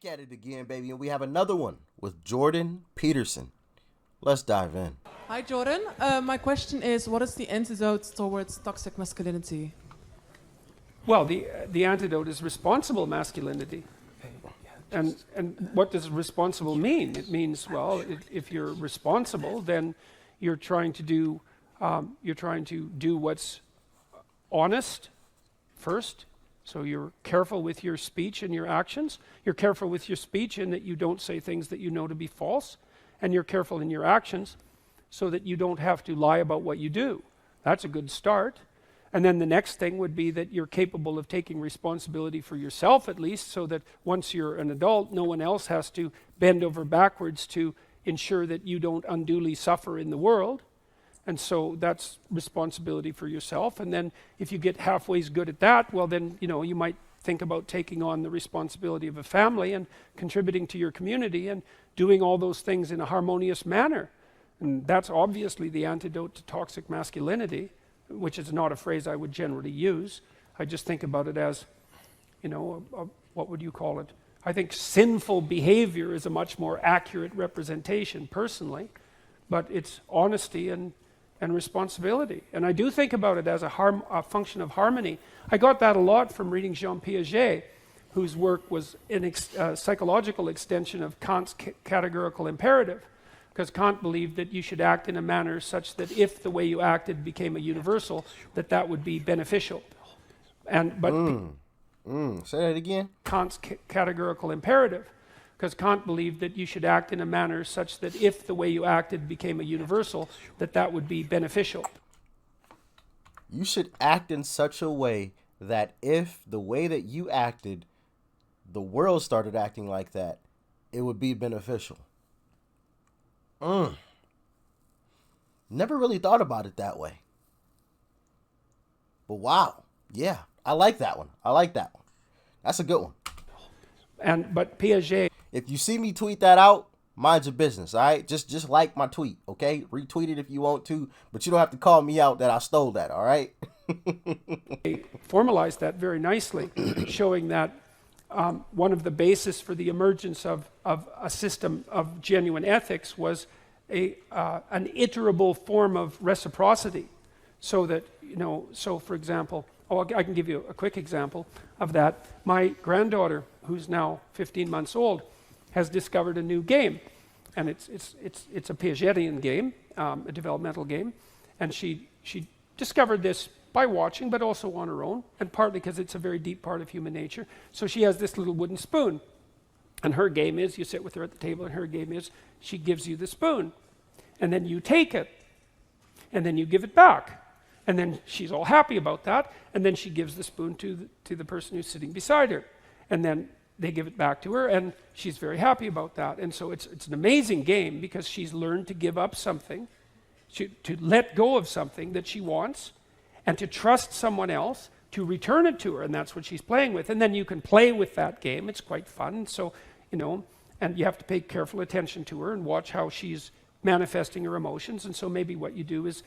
Back at it again, baby, and we have another one with Jordan Peterson. Let's dive in. Hi, Jordan. My question is, what is the antidote towards toxic masculinity? Well, the antidote is responsible masculinity. And what does responsible mean? It means, well, if you're responsible, then you're trying to do what's honest first. So you're careful with your speech and your actions. You're careful with your speech in that you don't say things that you know to be false. And you're careful in your actions so that you don't have to lie about what you do. That's a good start. And then the next thing would be that you're capable of taking responsibility for yourself at least, so that once you're an adult, no one else has to bend over backwards to ensure that you don't unduly suffer in the world. And so that's responsibility for yourself. And then if you get halfway good at that, well then, you might think about taking on the responsibility of a family and contributing to your community and doing all those things in a harmonious manner. And that's obviously the antidote to toxic masculinity, which is not a phrase I would generally use. I just think about it as, what would you call it? I think sinful behavior is a much more accurate representation personally, but it's honesty and responsibility. And I do think about it as a function of harmony. I got that a lot from reading Jean Piaget, whose work was a psychological extension of Kant's categorical imperative, because Kant believed that you should act in a manner such that if the way you acted became a universal, that would be beneficial. Say that again. Kant's categorical imperative, because Kant believed that you should act in a manner such that if the way you acted became a universal, that would be beneficial. You should act in such a way that if the way that you acted, the world started acting like that, it would be beneficial. Never really thought about it that way. But wow. Yeah, I like that one. That's a good one. But Piaget... If you see me tweet that out, mind your business, all right? Just like my tweet, okay? Retweet it if you want to, but you don't have to call me out that I stole that, all right? Formalized that very nicely, showing that one of the bases for the emergence of a system of genuine ethics was an iterable form of reciprocity. So that, for example, I can give you a quick example of that. My granddaughter, who's now 15 months old, has discovered a new game. And it's a Piagetian game, a developmental game. And she discovered this by watching, but also on her own, and partly because it's a very deep part of human nature. So she has this little wooden spoon. And her game is, you sit with her at the table, and her game is, she gives you the spoon. And then you take it. And then you give it back. And then she's all happy about that. And then she gives the spoon to the person who's sitting beside her. And then they give it back to her, and she's very happy about that. And so it's an amazing game because she's learned to give up something, to let go of something that she wants, and to trust someone else to return it to her, and that's what she's playing with. And then you can play with that game. It's quite fun. So, and you have to pay careful attention to her and watch how she's manifesting her emotions. And so maybe what you do is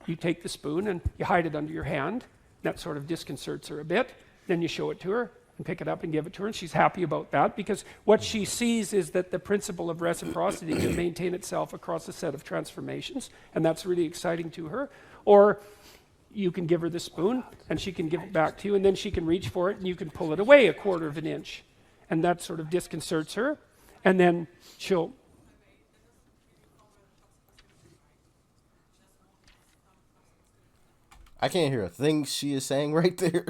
you take the spoon and you hide it under your hand. That sort of disconcerts her a bit. Then you show it to her and pick it up and give it to her, and she's happy about that because what she sees is that the principle of reciprocity can maintain itself across a set of transformations, and that's really exciting to her. Or you can give her the spoon, and she can give it back to you, and then she can reach for it, and you can pull it away 1/4 inch, and that sort of disconcerts her, and then she'll... I can't hear a thing she is saying right there.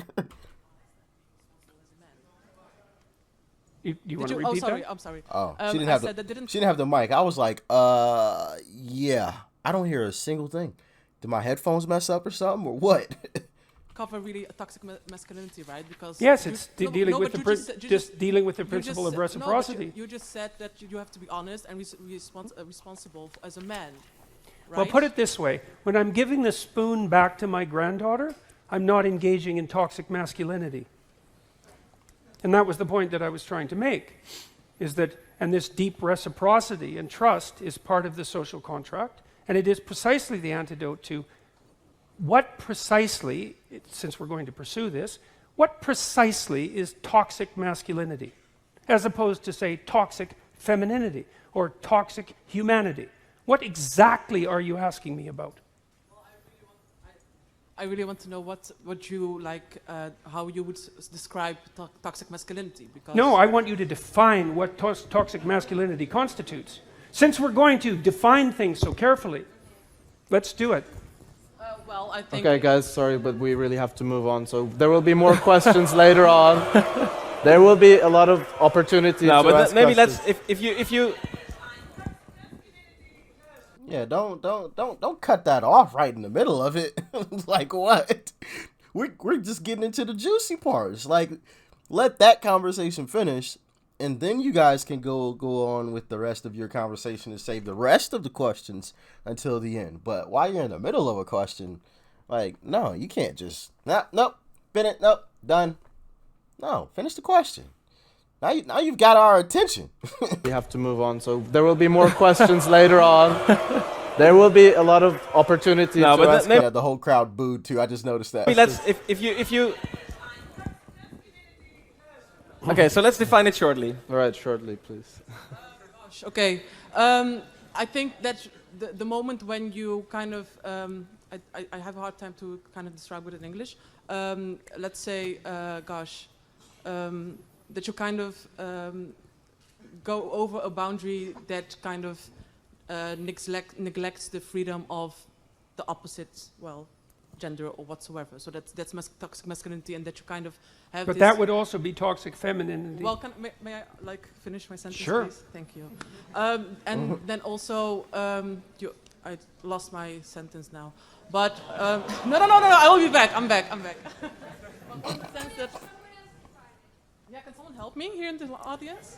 You want to repeat that? I'm sorry. Oh, she didn't have the mic. I was like, yeah. I don't hear a single thing. Did my headphones mess up or something, or what? Cover really a toxic masculinity, right? Because yes, it's dealing with the principle of reciprocity. No, you just said that you have to be honest and responsible as a man. Right? Well, put it this way. When I'm giving the spoon back to my granddaughter, I'm not engaging in toxic masculinity. And that was the point that I was trying to make, is that, and this deep reciprocity and trust is part of the social contract, and it is precisely the antidote to what precisely, since we're going to pursue this, what precisely is toxic masculinity? as opposed to, say, toxic femininity or toxic humanity? What exactly are you asking me about? I really want to know what you like, how you would describe toxic masculinity. Because No, I want you to define what toxic masculinity constitutes. Since we're going to define things so carefully, let's do it. well, I think. Okay, guys, sorry, but we really have to move on. So there will be more questions later on. There will be a lot of opportunities No, to but ask maybe questions. let's if you Yeah, don't cut that off right in the middle of it. Like what? We're just getting into the juicy parts. Like, let that conversation finish, and then you guys can go on with the rest of your conversation and save the rest of the questions until the end. But while you're in the middle of a question, like, no, you can't just nope, finish, nope, done. No, finish the question. Now you've got our attention. We have to move on. So there will be more questions later on. There will be a lot of opportunities No, to but ask maybe Yeah, the whole crowd booed too. I just noticed that. let's if you Okay, so let's define it shortly. All right, shortly, please. Okay, I think that the moment when you kind of, I have a hard time to kind of describe it in English. Let's say, that you kind of go over a boundary that kind of neglects the freedom of the opposite, well, gender or whatsoever. So that's toxic masculinity, and that you kind of have. But this that would also be toxic femininity. Well, may I like finish my sentence, Sure. please? Thank you. And then also, I lost my sentence now. But no, I will be back. I'm back. Well, in the sense that, yeah, can someone help me here in the audience?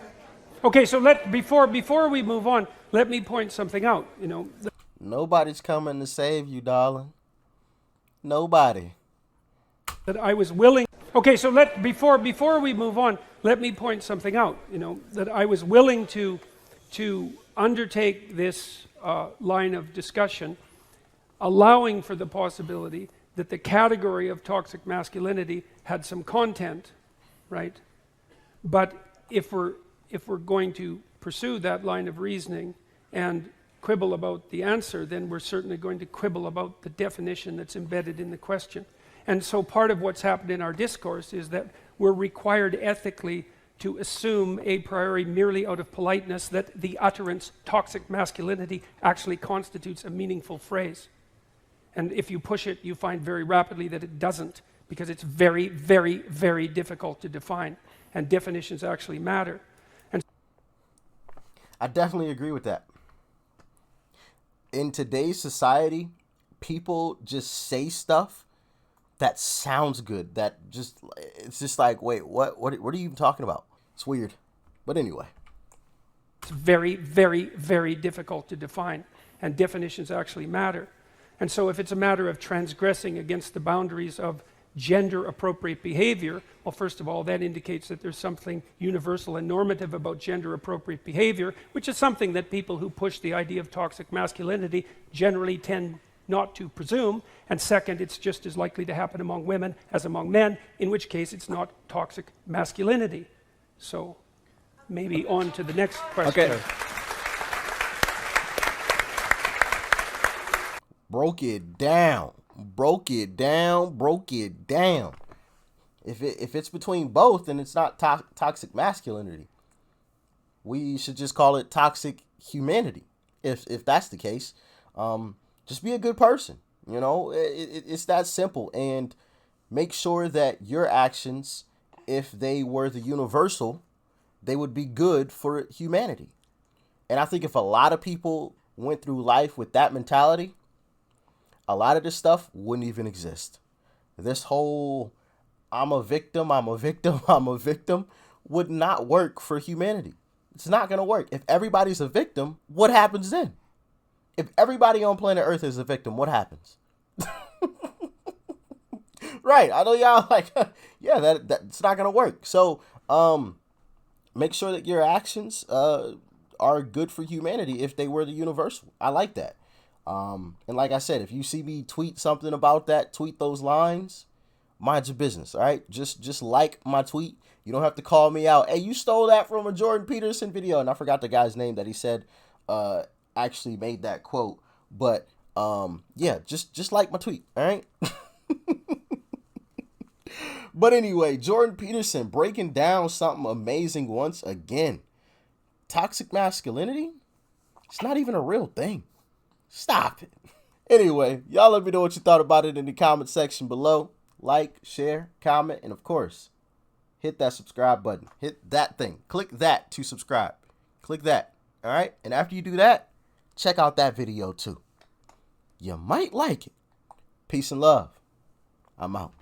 Okay, so before we move on, let me point something out. You know, Nobody's coming to save you, darling. Nobody. that I was willing. Okay, so before we move on, let me point something out. You know, that I was willing to undertake this line of discussion, allowing for the possibility that the category of toxic masculinity had some content, right? But if we're going to pursue that line of reasoning and quibble about the answer, then we're certainly going to quibble about the definition that's embedded in the question. And so part of what's happened in our discourse is that we're required ethically to assume a priori, merely out of politeness, that the utterance toxic masculinity actually constitutes a meaningful phrase. And if you push it, you find very rapidly that it doesn't, because it's very, very, very difficult to define, and definitions actually matter. And I definitely agree with that. In today's society, people just say stuff that sounds good. It's just like, wait, what are you even talking about? It's weird. But anyway. it's very, very, very difficult to define, and definitions actually matter. And so if it's a matter of transgressing against the boundaries of gender appropriate behavior, well, first of all, that indicates that there's something universal and normative about gender appropriate behavior, which is something that people who push the idea of toxic masculinity generally tend not to presume. And second, it's just as likely to happen among women as among men, in which case it's not toxic masculinity. So maybe on to the next question. Okay. Broke it down. If it's between both, then it's not toxic masculinity. We should just call it toxic humanity. If that's the case, just be a good person. You know, it's that simple. And make sure that your actions, if they were the universal, they would be good for humanity. And I think if a lot of people went through life with that mentality, a lot of this stuff wouldn't even exist. This whole I'm a victim would not work for humanity. It's not going to work. If everybody's a victim, what happens then? If everybody on planet Earth is a victim, what happens? Right. I know y'all like, yeah, that's not going to work. So make sure that your actions are good for humanity if they were the universal. I like that. And like I said, if you see me tweet something about that, tweet those lines. mind your business, all right? Just like my tweet. You don't have to call me out. Hey, you stole that from a Jordan Peterson video. And I forgot the guy's name that he said actually made that quote. But yeah, just like my tweet, all right? But anyway, Jordan Peterson breaking down something amazing once again. Toxic masculinity? It's not even a real thing. Stop it. Anyway, y'all let me know what you thought about it in the comment section below. Like, share, comment, and of course, hit that subscribe button. Hit that thing. Click that to subscribe. Click that. All right? And after you do that, check out that video too. You might like it. Peace and love. I'm out.